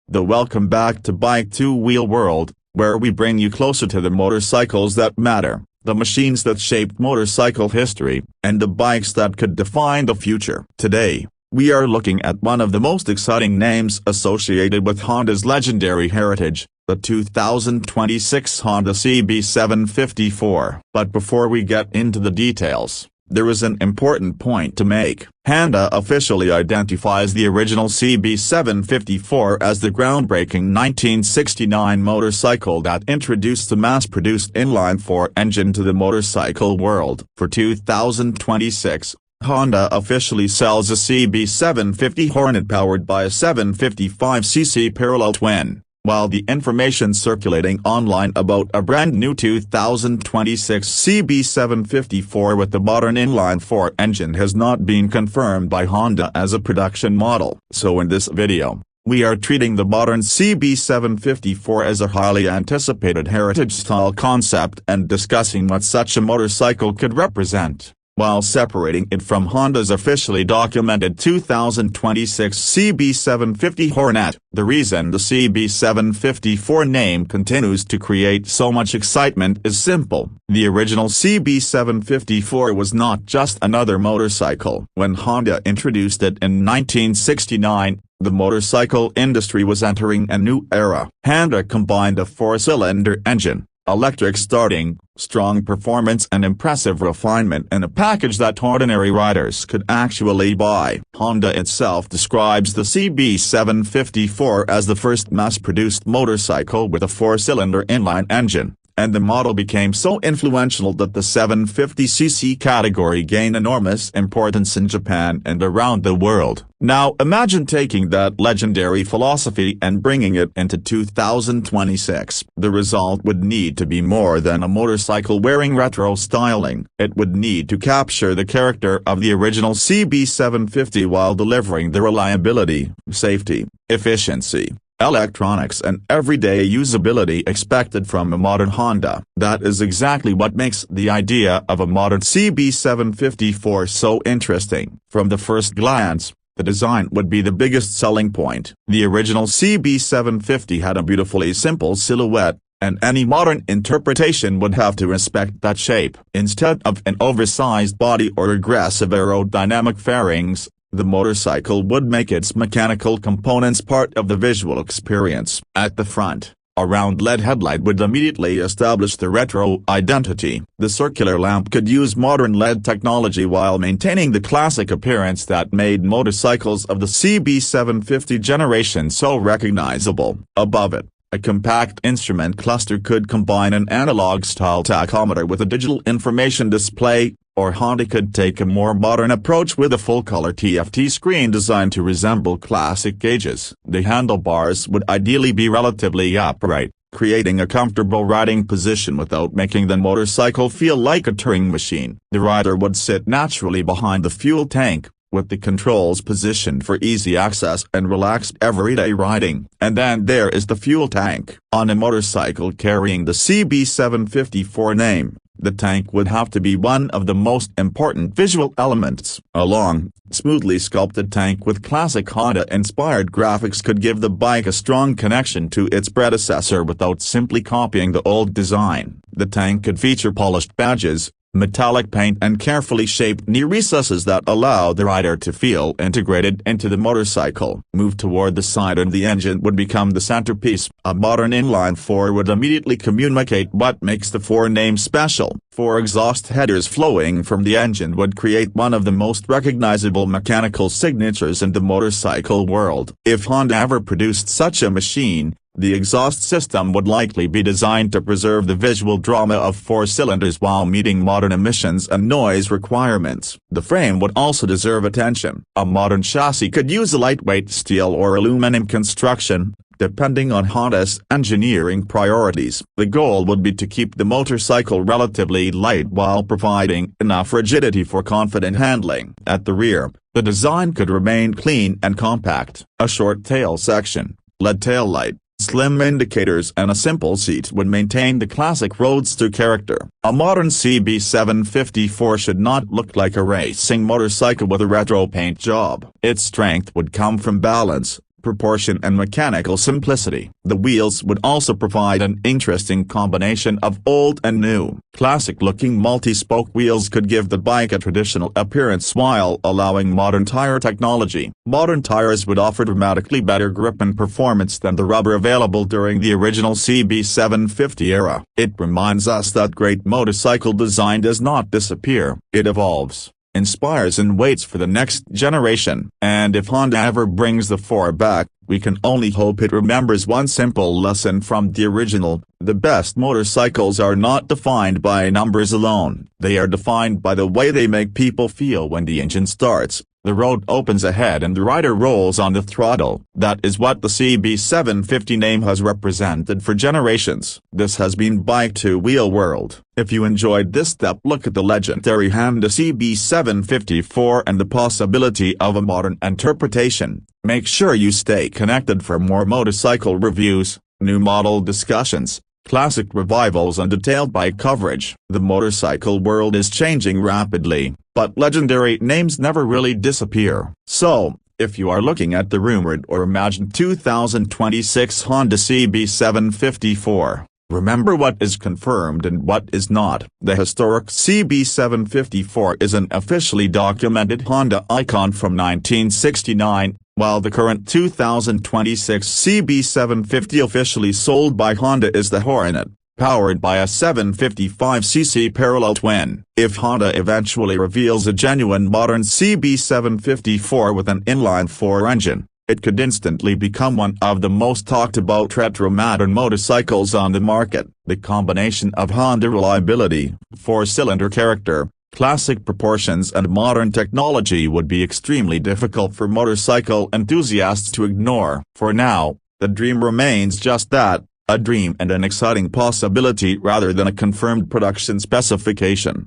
Welcome back to Bike Two Wheel World, where we bring you closer to the motorcycles that matter, the machines that shaped motorcycle history, and the bikes that could define the future. Today, we are looking at one of the most exciting names associated with Honda's legendary heritage, the 2026 Honda CB750 Four. But before we get into the details, there is an important point to make. Honda officially identifies the original CB750 Four as the groundbreaking 1969 motorcycle that introduced the mass-produced inline-four engine to the motorcycle world. For 2026, Honda officially sells a CB750 Hornet powered by a 755cc parallel twin. While the information circulating online about a brand new 2026 CB750 Four with the modern inline-four engine has not been confirmed by Honda as a production model. So in this video, we are treating the modern CB750 Four as a highly anticipated heritage-style concept and discussing what such a motorcycle could represent, while separating it from Honda's officially documented 2026 CB750 Hornet. The reason the CB750 Four name continues to create so much excitement is simple. The original CB750 Four was not just another motorcycle. When Honda introduced it in 1969, the motorcycle industry was entering a new era. Honda combined a four-cylinder engine, electric starting, strong performance and impressive refinement in a package that ordinary riders could actually buy. Honda itself describes the CB750 Four as the first mass-produced motorcycle with a four-cylinder inline engine, and the model became so influential that the 750cc category gained enormous importance in Japan and around the world. Now imagine taking that legendary philosophy and bringing it into 2026. The result would need to be more than a motorcycle wearing retro styling. It would need to capture the character of the original CB750 while delivering the reliability, safety, efficiency, electronics and everyday usability expected from a modern Honda. That is exactly what makes the idea of a modern CB750 Four so interesting. From the first glance, the design would be the biggest selling point. The original CB750 had a beautifully simple silhouette, and any modern interpretation would have to respect that shape. Instead of an oversized body or aggressive aerodynamic fairings, the motorcycle would make its mechanical components part of the visual experience. At the front, a round LED headlight would immediately establish the retro identity. The circular lamp could use modern LED technology while maintaining the classic appearance that made motorcycles of the CB750 generation so recognizable. Above it, a compact instrument cluster could combine an analog-style tachometer with a digital information display, or Honda could take a more modern approach with a full-color TFT screen designed to resemble classic gauges. The handlebars would ideally be relatively upright, creating a comfortable riding position without making the motorcycle feel like a touring machine. The rider would sit naturally behind the fuel tank, with the controls positioned for easy access and relaxed everyday riding. And then there is the fuel tank. On a motorcycle carrying the CB750 Four name, the tank would have to be one of the most important visual elements. A long, smoothly sculpted tank with classic Honda-inspired graphics could give the bike a strong connection to its predecessor without simply copying the old design. The tank could feature polished badges, metallic paint and carefully shaped knee recesses that allow the rider to feel integrated into the motorcycle. Move toward the side and the engine would become the centerpiece. A modern inline-four would immediately communicate what makes the Four name special. Four exhaust headers flowing from the engine would create one of the most recognizable mechanical signatures in the motorcycle world. If Honda ever produced such a machine, the exhaust system would likely be designed to preserve the visual drama of four cylinders while meeting modern emissions and noise requirements. The frame would also deserve attention. A modern chassis could use a lightweight steel or aluminum construction, depending on Honda's engineering priorities. The goal would be to keep the motorcycle relatively light while providing enough rigidity for confident handling. At the rear, the design could remain clean and compact. A short tail section, LED taillight, slim indicators and a simple seat would maintain the classic roadster character. A modern CB750 Four should not look like a racing motorcycle with a retro paint job. Its strength would come from balance, proportion and mechanical simplicity. The wheels would also provide an interesting combination of old and new. Classic-looking multi-spoke wheels could give the bike a traditional appearance while allowing modern tire technology. Modern tires would offer dramatically better grip and performance than the rubber available during the original CB750 era. It reminds us that great motorcycle design does not disappear, it evolves, inspires and waits for the next generation. And if Honda ever brings the Four back, we can only hope it remembers one simple lesson from the original: the best motorcycles are not defined by numbers alone, they are defined by the way they make people feel when the engine starts, the road opens ahead and the rider rolls on the throttle. That is what the CB750 name has represented for generations. This has been Bike 2 Wheel World. If you enjoyed this step look at the legendary Honda CB750 Four and the possibility of a modern interpretation, make sure you stay connected for more motorcycle reviews, new model discussions, classic revivals and detailed bike coverage. The motorcycle world is changing rapidly, but legendary names never really disappear. So, if you are looking at the rumored or imagined 2026 Honda CB750 Four, remember what is confirmed and what is not. The historic CB750 Four is an officially documented Honda icon from 1969, while the current 2026 CB750 officially sold by Honda is the Hornet, powered by a 755cc parallel twin. If Honda eventually reveals a genuine modern CB750 Four with an inline-four engine, it could instantly become one of the most talked-about retro-modern motorcycles on the market. The combination of Honda reliability, four-cylinder character, classic proportions and modern technology would be extremely difficult for motorcycle enthusiasts to ignore. For now, the dream remains just that, a dream and an exciting possibility rather than a confirmed production specification.